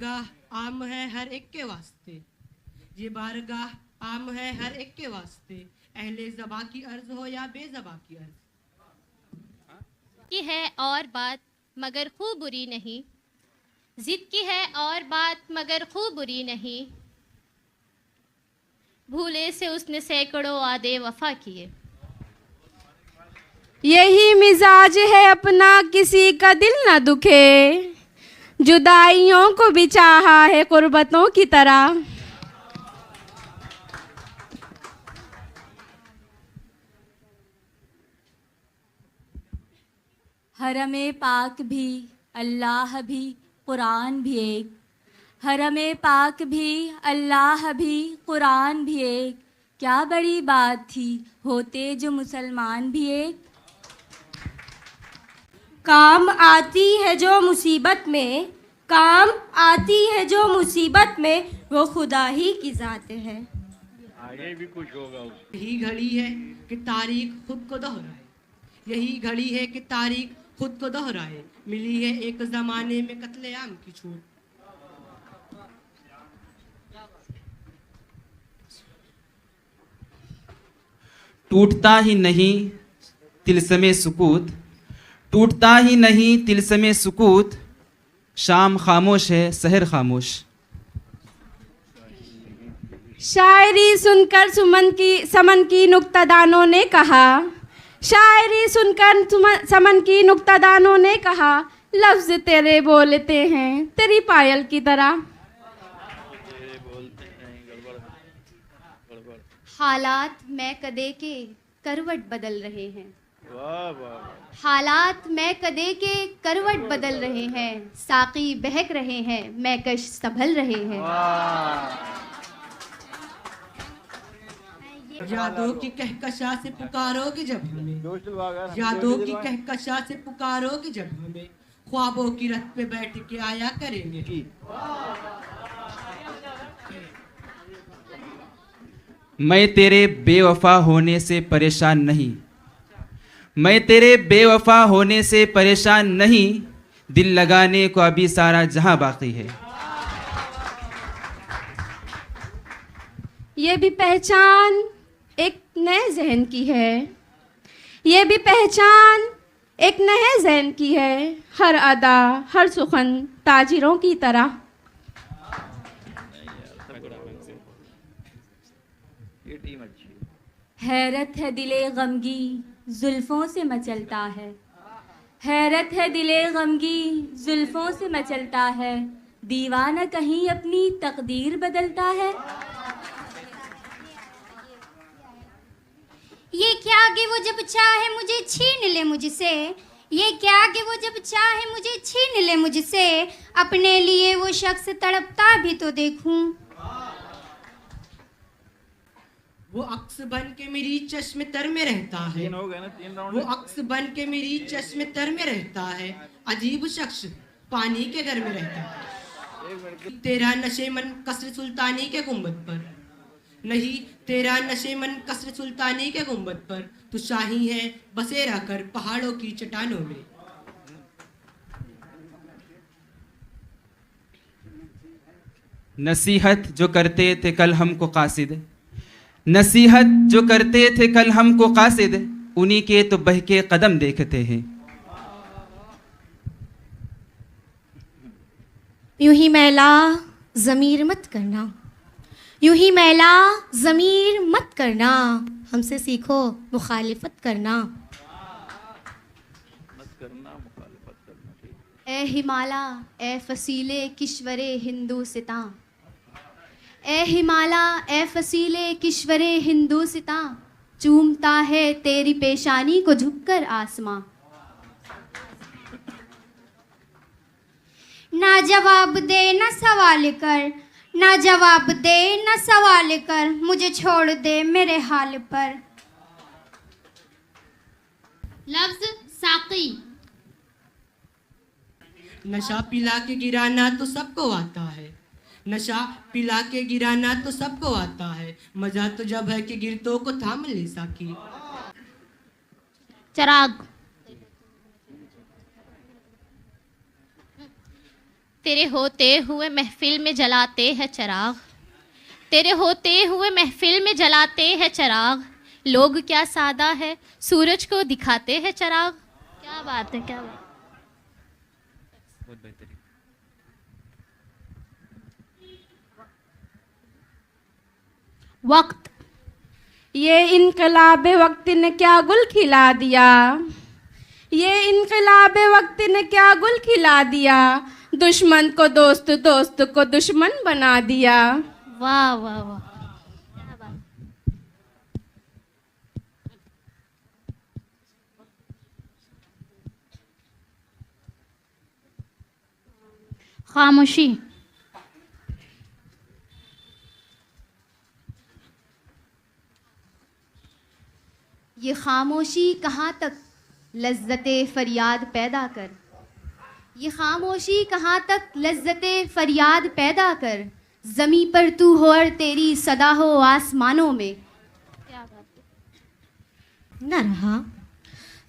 गाह आम है हर एक के वास्ते, ये बारगाह आम है हर एक के वास्ते, अहले ज़बा की अर्ज हो या बेज़बा की अर्ज। की है और बात मगर खूब बुरी नहीं, जिद की है और बात मगर खूब बुरी नहीं, भूले से उसने सैकड़ों वादे वफा किए। यही मिजाज है अपना किसी का दिल न दुखे, जुदाइयों को भी चाहा है कुर्बतों की तरह। हरमे पाक भी अल्लाह भी कुरान भी एक, हरमे पाक भी अल्लाह भी कुरान भी एक, क्या बड़ी बात थी होते जो मुसलमान भी एक। काम आती है जो मुसीबत में, काम आती है जो मुसीबत में, वो खुदा ही की ज़ात है। आगे भी कुछ होगा। यही घड़ी है कि तारीख खुद को दोहराए, यही घड़ी है कि तारीख खुद को दोहराए, मिली है एक ज़माने में कत्लेआम की छूट। टूटता ही नहीं तिलस्मे सुकूत, टूटता ही नहीं तिलस्मे सुकूत, शाम खामोश है सहर खामोश। शायरी सुनकर समन की नुक्तादानों ने कहा, शायरी सुनकर समन की नुक्तादानों ने कहा, लफ्ज तेरे बोलते हैं तेरी पायल की तरह। हालात मैं कदे के करवट बदल रहे हैं, वाह वाह। हालात मैं कदे के करवट बदल रहे हैं, साकी बहक रहे हैं मैकश संभल रहे हैं। यादों की कहकशा से पुकारोगे जब हमें, यादों की कहकशा से पुकारोगे जब हमें, ख्वाबों की रथ पे बैठ के आया करेंगे। मैं तेरे बेवफा होने से परेशान नहीं, मैं तेरे बेवफा होने से परेशान नहीं, दिल लगाने को अभी सारा जहां बाकी है। ये भी पहचान एक नए जहन की है, ये भी पहचान एक नए जहन की है, हर अदा हर सुखन ताजिरों की तरह। हैरत है दिले गमगी जुल्फ़ों से मचलता है, हैरत है दिले गमगी जुल्फ़ों से मचलता है, दीवाना कहीं अपनी तकदीर बदलता है। ये क्या कि वो जब चाहे मुझे छीन ले मुझसे, ये क्या कि वो जब चाहे मुझे छीन ले मुझसे, अपने लिए वो शख्स तड़पता भी तो देखूं। वो अक्स बन के मेरी चश्मे तर में रहता है, वो अक्स बन के मेरी चश्मे तर में रहता है, अजीब शख्स पानी के घर में रहता है। तेरा नशे मन कसर सुल्तानी के गुंबद पर नहीं, तेरा नशे मन कसर सुल्तानी के गुंबद पर, तू शाही है बसेरा कर पहाड़ों की चट्टानों में। नसीहत जो करते थे कल हमको कासिद, नसीहत जो करते थे कल हमको कासिद, उन्हीं के तो बहके कदम देखते हैं। यूं ही मैला ज़मीर मत करना, यूं ही मैला ज़मीर मत करना, हमसे सीखो मुखालिफत करना। ए हिमाला ए फसीले किश्वरे हिंदुस्तां, ए हिमाला ए फसीले किश्वरे हिंदुस्तां, चूमता है तेरी पेशानी को झुककर आसमां। ना जवाब दे ना सवाल कर, ना जवाब दे ना सवाल कर, मुझे छोड़ दे मेरे हाल पर। लफ्ज साकी। नशा पिला के गिराना तो सबको आता है, नशा पिला के गिराना तो सबको आता है, मजा तो जब है कि गिरतों को थाम ले साकी। चराग। तेरे होते हुए महफिल में जलाते हैं चिराग, तेरे होते हुए महफिल में जलाते हैं चिराग, लोग क्या सादा है सूरज को दिखाते हैं चिराग। क्या बात है, क्या बात। बहुत बेहतरीन। वक्त, ये इनकलाब वक्त ने क्या गुल खिला दिया, ये इनकलाब वक्त ने क्या गुल खिला दिया, दुश्मन को दोस्त, दोस्त को दुश्मन बना दिया। वाह वाह वाह, क्या बात। खामोशी, ये खामोशी कहाँ तक लज्जते फरियाद पैदा कर, ये खामोशी कहाँ तक लज्जते फरियाद पैदा कर, ज़मी पर तू हो और तेरी सदा हो आसमानों में। क्या बात है। न रहा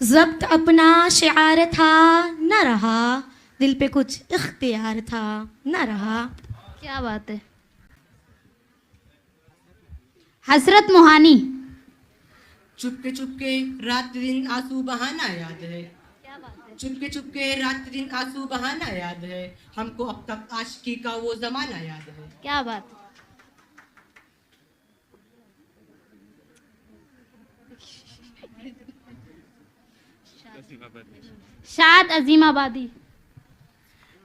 ज़ब्त अपना शिआर था, न रहा दिल पे कुछ इख्तियार था, न रहा। क्या बात है। हसरत मोहानी, चुपके रात दिन आंसू बहाना याद है, क्या बात है। चुपके रात दिन आंसू बहाना याद है, हमको अब तक आशिकी का वो जमाना याद है। क्या बात है। शाद अजीमाबादी,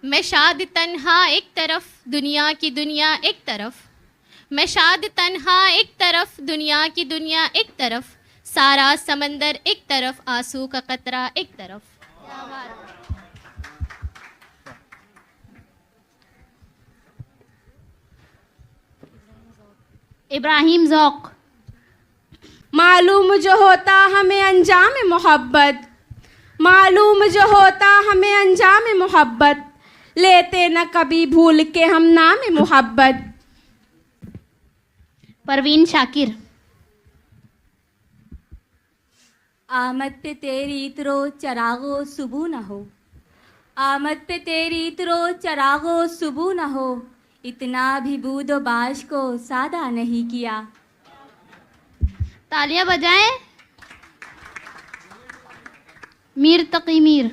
मैं शाद तन्हा एक तरफ दुनिया की दुनिया एक तरफ, मैं शाद तन्हा एक तरफ दुनिया की दुनिया एक तरफ, सारा समंदर एक तरफ आंसू का कतरा एक तरफ। क्या बात है। इब्राहिम ज़ौक़, मालूम जो होता हमें अंजाम मोहब्बत, मालूम जो होता हमें अंजाम मोहब्बत, लेते न कभी भूल के हम नाम मोहब्बत। परवीन शाकिर, आमद पे तेरी इतरो चरागो सुबह न हो, आमद पे तेरी इतरो चरागो सुबह न हो, इतना भी बूदो बाश को सादा नहीं किया। तालियां बजाएं। मीर तकी मीर,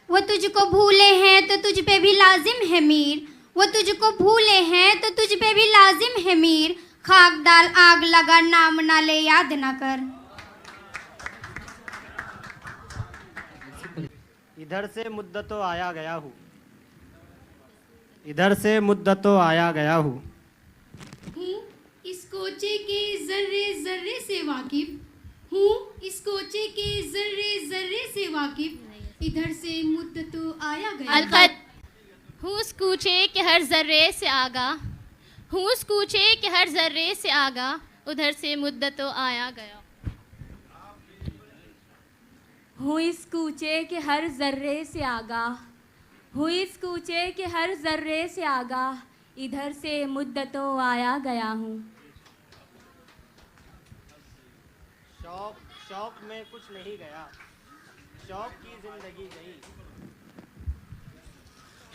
वो तुझको भूले हैं तो तुझ पे भी लाजिम है मीर, वो तुझको भूले हैं तो तुझ पे भी लाजिम है मीर, खाक डाल आग लगा नाम ना ले याद ना कर। इधर से मुद्दतों आया गया हूँ, इधर से मुद्दतों आया गया हूँ, इस कोचे के जर्रे जर्रे से वाकिफ हूँ, इस कोचे के जर्रे जर्रे से वाकिफ, इधर से मुद्दतों आया गया। अलखत, हूँ उस कूचे के हर जर्रे से आगा, हूँ उस कूचे के हर जर्रे से आगा, उधर से मुद्दतों आया गया। हूँ इस कूचे के हर जर्रे से आगाह, हूँ इस कूचे के हर जर्रे से आगाह, इधर से मुद्दतों आया गया हूँ। शौक शौक में कुछ नहीं गया, शौक की जिंदगी गई,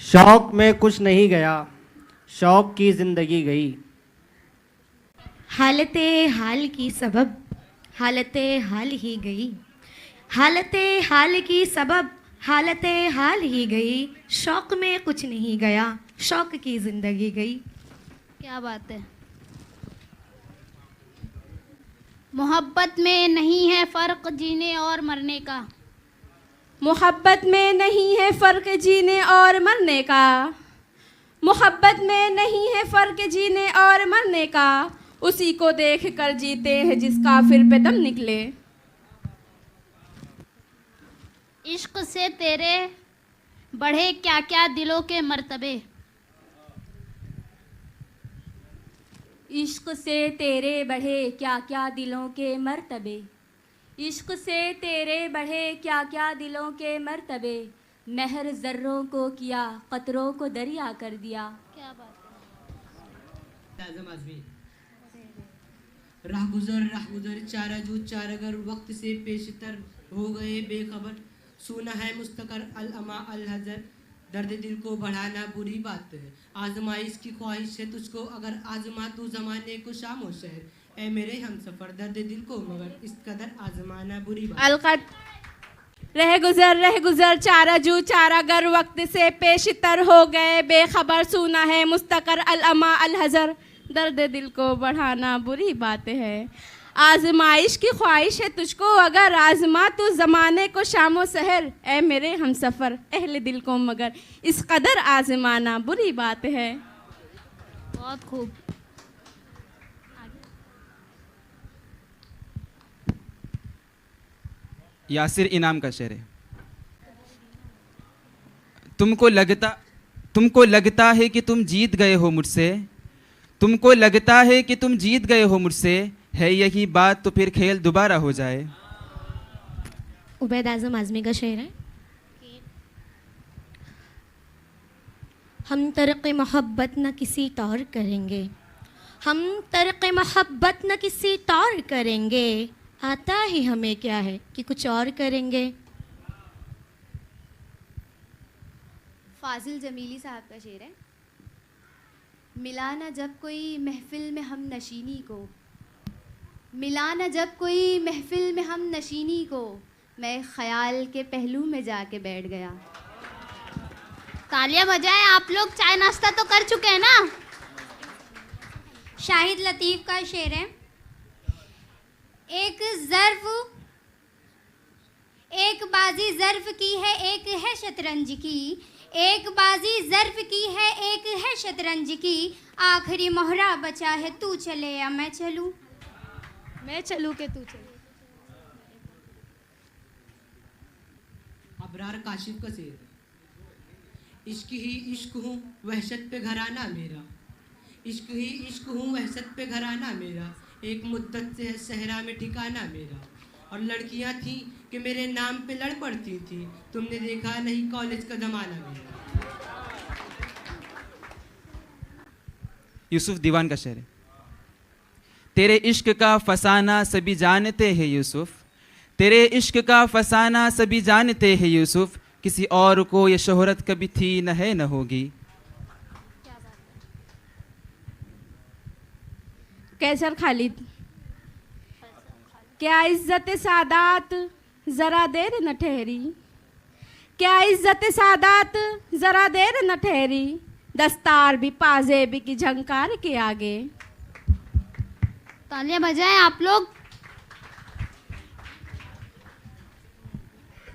शौक में कुछ नहीं गया, शौक की जिंदगी गई। हालते हाल की सबब हालते हाल ही गई, हालते हाल की सबब हालते हाल ही गई, शौक में कुछ नहीं गया, शौक की जिंदगी गई। क्या बात है। मोहब्बत में नहीं है फ़र्क जीने और मरने का, मोहब्बत में नहीं है फ़र्क जीने और मरने का, मोहब्बत में नहीं है फ़र्क जीने और मरने का, उसी को देख कर जीते हैं जिसका फिर पे दम निकले। इश्क से तेरे बढ़े क्या क्या दिलों के मर्तबे, इश्क से तेरे बढ़े क्या क्या दिलों के मर्तबे, इश्क से तेरे बढ़े क्या क्या दिलों के मर्तबे, महर ज़र्रों को किया कतरों को दरिया कर दिया। क्या बात है। आज़म आज़मी, राह गुजर चाराजू चारगर, वक्त से पेशतर हो गए बेखबर, सुना है मुस्तकर अल अमा अल हजर, दर्द दिल को बढ़ाना बुरी बात है, आजमाइश की ख्वाहिश है तुझको अगर आजमा तू जमाने को शामो शहर, ए मेरे हम सफर दर्द दिल को मगर इस कदर आजमाना बुरी बात। अलकत रह गुजर चारा जू चारा गर वक्त से पेशतर हो गए बेखबर सूना है मुस्तकर अलअमा अलहजर, दर्द दिल को बढ़ाना बुरी बात है, आजमाइश की ख्वाहिश है तुझको अगर आजमा तू ज़माने को शामो सहर, ए मेरे हम सफ़र अहले दिल को मगर इस कदर आजमाना बुरी बात है। बहुत खूब। यासिर इनाम का शेर है। तुमको लगता है कि तुम जीत गए हो मुझसे, तुमको लगता है कि तुम जीत गए हो मुझसे, है यही बात तो फिर खेल दोबारा हो जाए। उबैद आज़म आज़मी का शेर है। हम तरक़ मोहब्बत न किसी तौर करेंगे, हम तरक़ मोहब्बत न किसी तौर करेंगे, आता ही हमें क्या है कि कुछ और करेंगे। फाजिल जमीली साहब का शेर है। मिला ना जब कोई महफिल में हम नशीनी को, मिला ना जब कोई महफिल में हम नशीनी को, मैं ख़याल के पहलू में जाके बैठ गया। तालियां बजाएं आप लोग, चाय नाश्ता तो कर चुके हैं ना। शाहिद लतीफ़ का शेर है। एक बाजी ज़र्फ़ की है एक है शतरंज की, एक बाजी ज़र्फ़ की है एक है शतरंज की, आखिरी मोहरा बचा है तू चले या मैं चलूं, मैं चलूं के तू चले। अबरार काशिफ का शेर, इश्क ही इश्क हूँ वहशत पे घराना मेरा, इश्क ही इश्क हूँ वहशत पे घराना मेरा, एक मुद्दत से है सहरा में ठिकाना मेरा, और लड़कियां थीं कि मेरे नाम पे लड़ पड़ती थी, तुमने देखा नहीं कॉलेज का ज़माना मेरा। यूसुफ दीवान का शेर है। तेरे इश्क का फसाना सभी जानते हैं यूसुफ, तेरे इश्क का फसाना सभी जानते हैं यूसुफ, किसी और को ये शोहरत कभी थी न है न होगी। कैसर खालिद, क्या इज्जत सादात ज़रा देर न ठहरी, क्या इज्जत सादात ज़रा देर न ठहरी, दस्तार भी पाजेबी की झंकार के आगे। तालियां बजाएं आप लोग।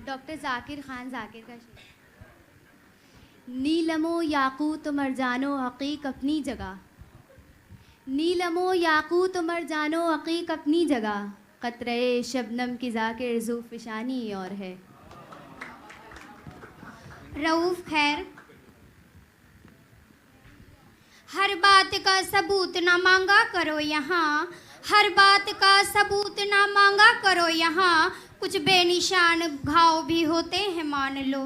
डॉक्टर जाकिर खान जाकिर का शेर, नीलमो याकूत मरजानो अकीक अपनी जगह, नीलमो याकूत मरजानो अकीक अपनी जगह, कतरे शबनम की जाकिर ज़ुल्फ़िशानी और है। रऊफ़ खैर, हर बात का सबूत ना मांगा करो यहाँ, हर बात का सबूत ना मांगा करो यहाँ, कुछ बेनिशान घाव भी होते हैं मान लो।